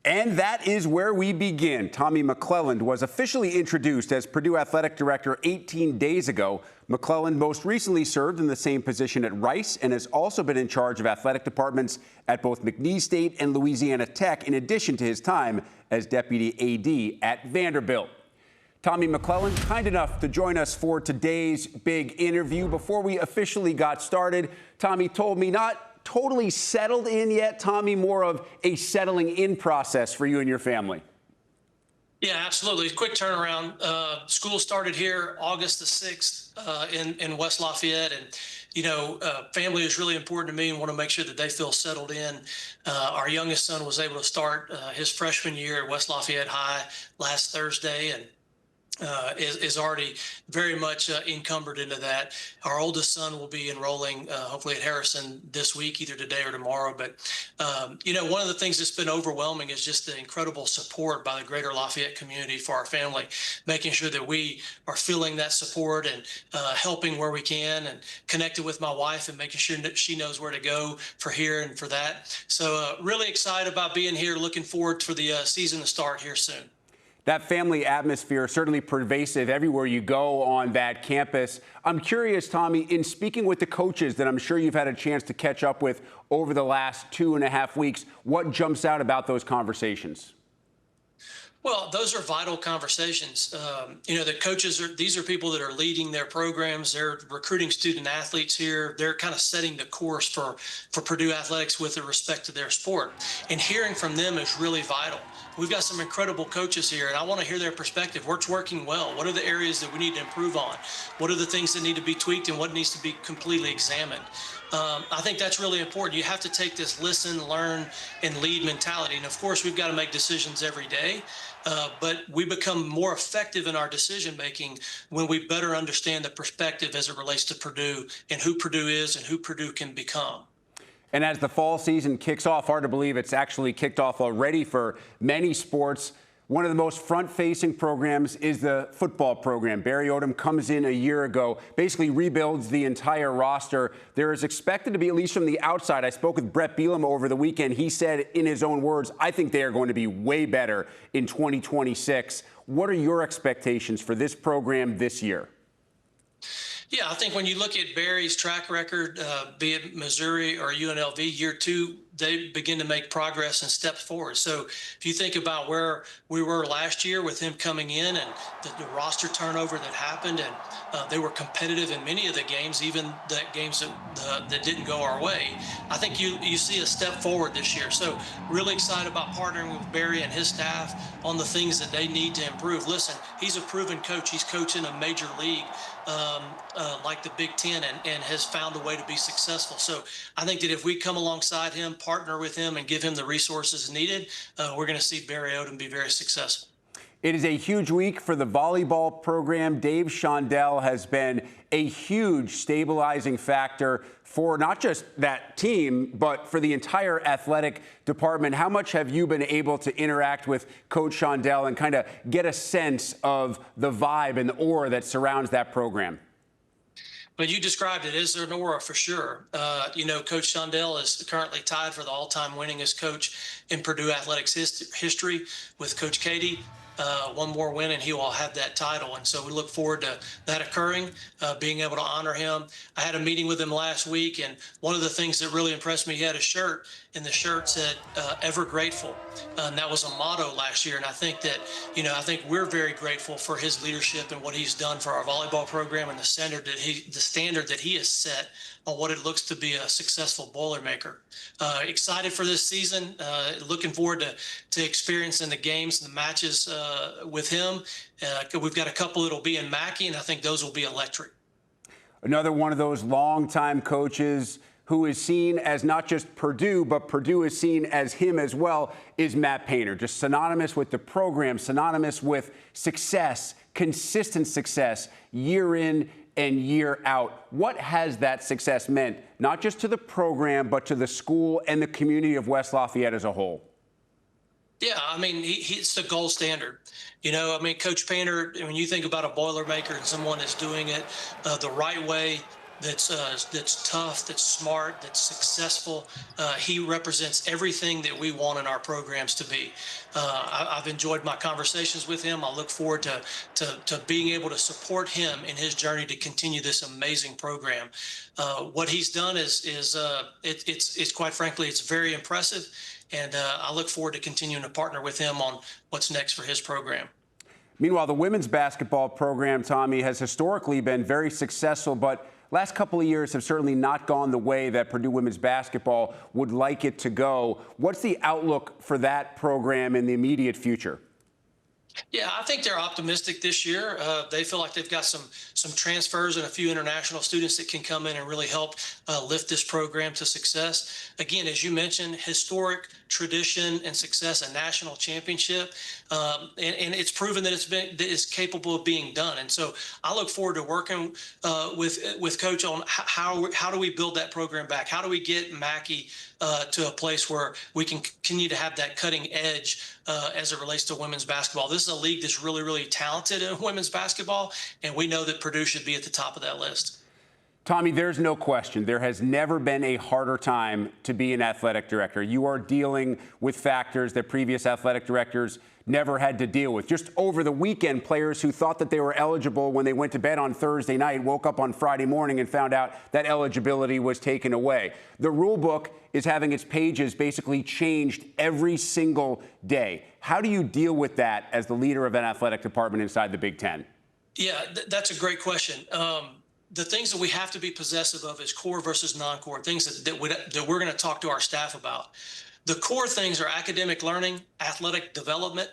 And that is where we begin. Tommy McClelland was officially introduced as Purdue Athletic Director 18 days ago. McClelland most recently served in the same position at Rice and has also been in charge of athletic departments at both McNeese State and Louisiana Tech, in addition to his time as Deputy AD at Vanderbilt. Tommy McClelland, kind enough to join us for today's big interview. Before we officially got started, Tommy told me not totally settled in yet, Tommy, more of a settling in process for you and your family. Yeah, absolutely. Quick turnaround. School started here August the 6th in West Lafayette. And, family is really important to me and want to make sure that they feel settled in. Our youngest son was able to start his freshman year at West Lafayette High last Thursday, and is already very much encumbered into that. Our oldest son will be enrolling hopefully at Harrison this week, either today or tomorrow. But, one of the things that's been overwhelming is just the incredible support by the greater Lafayette community for our family, making sure that we are feeling that support and helping where we can, and connected with my wife and making sure that she knows where to go for here and for that. So really excited about being here, looking forward for the season to start here soon. That family atmosphere certainly pervasive everywhere you go on that campus. I'm curious, Tommy, in speaking with the coaches that I'm sure you've had a chance to catch up with over the last 2.5 weeks, what jumps out about those conversations? Well, those are vital conversations. The coaches these are people that are leading their programs. They're recruiting student athletes here. They're kind of setting the course for Purdue athletics with respect to their sport. And hearing from them is really vital. We've got some incredible coaches here, and I want to hear their perspective. What's working well? What are the areas that we need to improve on? What are the things that need to be tweaked, and what needs to be completely examined? I think that's really important. You have to take this listen, learn, and lead mentality. And, of course, we've got to make decisions every day. But we become more effective in our decision-making when we better understand the perspective as it relates to Purdue and who Purdue is and who Purdue can become. And as the fall season kicks off, hard to believe it's actually kicked off already for many sports. One of the most front-facing programs is the football program. Barry Odom comes in a year ago, basically rebuilds the entire roster. There is expected to be, at least from the outside, I spoke with Brett Bielema over the weekend. He said, in his own words, I think they are going to be way better in 2026. What are your expectations for this program this year? Yeah, I think when you look at Barry's track record, be it Missouri or UNLV, year two, they begin to make progress and steps forward. So if you think about where we were last year with him coming in and the roster turnover that happened, and they were competitive in many of the games, even the games that didn't go our way, I think you see a step forward this year. So really excited about partnering with Barry and his staff on the things that they need to improve. Listen, he's a proven coach. He's coaching a major league like the Big Ten and has found a way to be successful. So I think that if we come alongside him, partner with him, and give him the resources needed, we're going to see Barry Odom be very successful. It is a huge week for the volleyball program. Dave Shondell has been a huge stabilizing factor for not just that team, but for the entire athletic department. How much have you been able to interact with Coach Shondell and kind of get a sense of the vibe and the aura that surrounds that program? But you described it as an aura for sure. Coach Shondell is currently tied for the all-time winningest coach in Purdue athletics history with Coach Katie. One more win and he will have that title. And so we look forward to that occurring, being able to honor him. I had a meeting with him last week, and one of the things that really impressed me, he had a shirt, and the shirt said, ever grateful. And that was a motto last year. And I think that, I think we're very grateful for his leadership and what he's done for our volleyball program and the standard that he has set on what it looks to be a successful Boilermaker. Excited for this season, looking forward to experiencing the games and the matches with him. We've got a couple that'll be in Mackey, and I think those will be electric. Another one of those longtime coaches who is seen as not just Purdue, but Purdue is seen as him as well, is Matt Painter. Just synonymous with the program, synonymous with success, consistent success, year in and year out. What has that success meant, not just to the program, but to the school and the community of West Lafayette as a whole? Yeah, I mean, he's the gold standard. Coach Painter, when you think about a Boilermaker and someone that's doing it the right way, that's tough, that's smart, that's successful. He represents everything that we want in our programs to be. I've enjoyed my conversations with him. I look forward to being able to support him in his journey to continue this amazing program. What he's done it's quite frankly, it's very impressive. And I look forward to continuing to partner with him on what's next for his program. Meanwhile, the women's basketball program, Tommy, has historically been very successful, but last couple of years have certainly not gone the way that Purdue women's basketball would like it to go. What's the outlook for that program in the immediate future? Yeah, I think they're optimistic this year. They feel like they've got some transfers and a few international students that can come in and really help lift this program to success. Again, as you mentioned, historic tradition and success, a national championship, and it's proven that it's capable of being done. And so I look forward to working with Coach on how do we build that program back? How do we get Mackey to a place where we can continue to have that cutting edge as it relates to women's basketball? This is a league that's really, really talented in women's basketball, and we know that Purdue should be at the top of that list. Tommy, there's no question. There has never been a harder time to be an athletic director. You are dealing with factors that previous athletic directors never had to deal with. Just over the weekend, players who thought that they were eligible when they went to bed on Thursday night woke up on Friday morning and found out that eligibility was taken away. The rule book is having its pages basically changed every single day. How do you deal with that as the leader of an athletic department inside the Big Ten? Yeah, that's a great question. The things that we have to be possessive of is core versus non-core, things that we're going to talk to our staff about. The core things are academic learning, athletic development,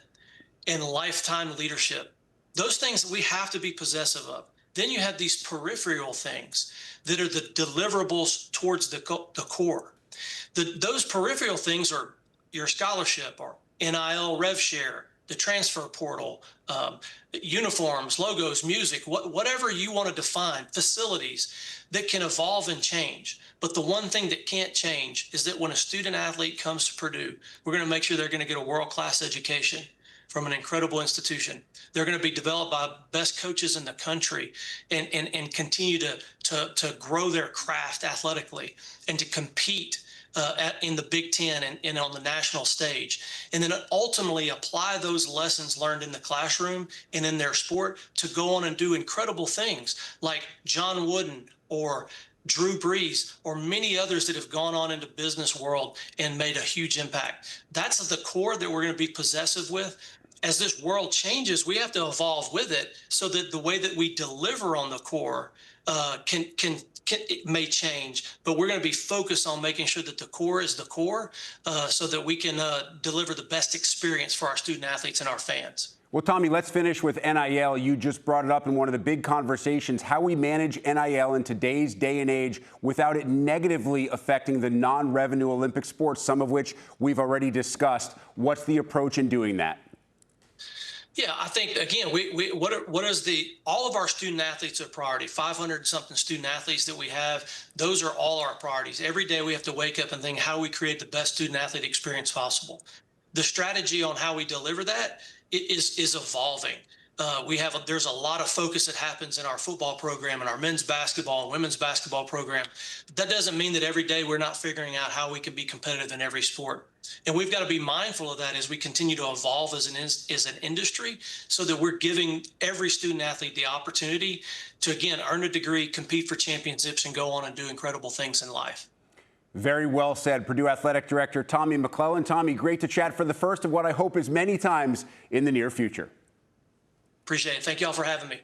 and lifetime leadership. Those things that we have to be possessive of. Then you have these peripheral things that are the deliverables towards the core. Those peripheral things are your scholarship or NIL rev share, the transfer portal, uniforms, logos, music, whatever you want to define, facilities that can evolve and change. But the one thing that can't change is that when a student athlete comes to Purdue, we're going to make sure they're going to get a world-class education from an incredible institution. They're going to be developed by best coaches in the country and continue to grow their craft athletically and to compete in the Big Ten and on the national stage, and then ultimately apply those lessons learned in the classroom and in their sport to go on and do incredible things like John Wooden or Drew Brees or many others that have gone on into business world and made a huge impact. That's the core that we're going to be possessive with. As this world changes, we have to evolve with it so that the way that we deliver on the core it may change, but we're going to be focused on making sure that the core is the core so that we can deliver the best experience for our student athletes and our fans. Well, Tommy, let's finish with NIL. You just brought it up in one of the big conversations, how we manage NIL in today's day and age without it negatively affecting the non-revenue Olympic sports, some of which we've already discussed. What's the approach in doing that? Yeah, I think, again, all of our student athletes are a priority. 500 something student athletes that we have, those are all our priorities. Every day we have to wake up and think, how do we create the best student athlete experience possible? The strategy on how we deliver that is evolving. There's a lot of focus that happens in our football program and our men's basketball and women's basketball program. But that doesn't mean that every day we're not figuring out how we can be competitive in every sport. And we've got to be mindful of that as we continue to evolve as an industry so that we're giving every student athlete the opportunity to, again, earn a degree, compete for championships, and go on and do incredible things in life. Very well said. Purdue Athletic Director Tommy McClelland. Tommy, great to chat for the first of what I hope is many times in the near future. Appreciate it. Thank you all for having me.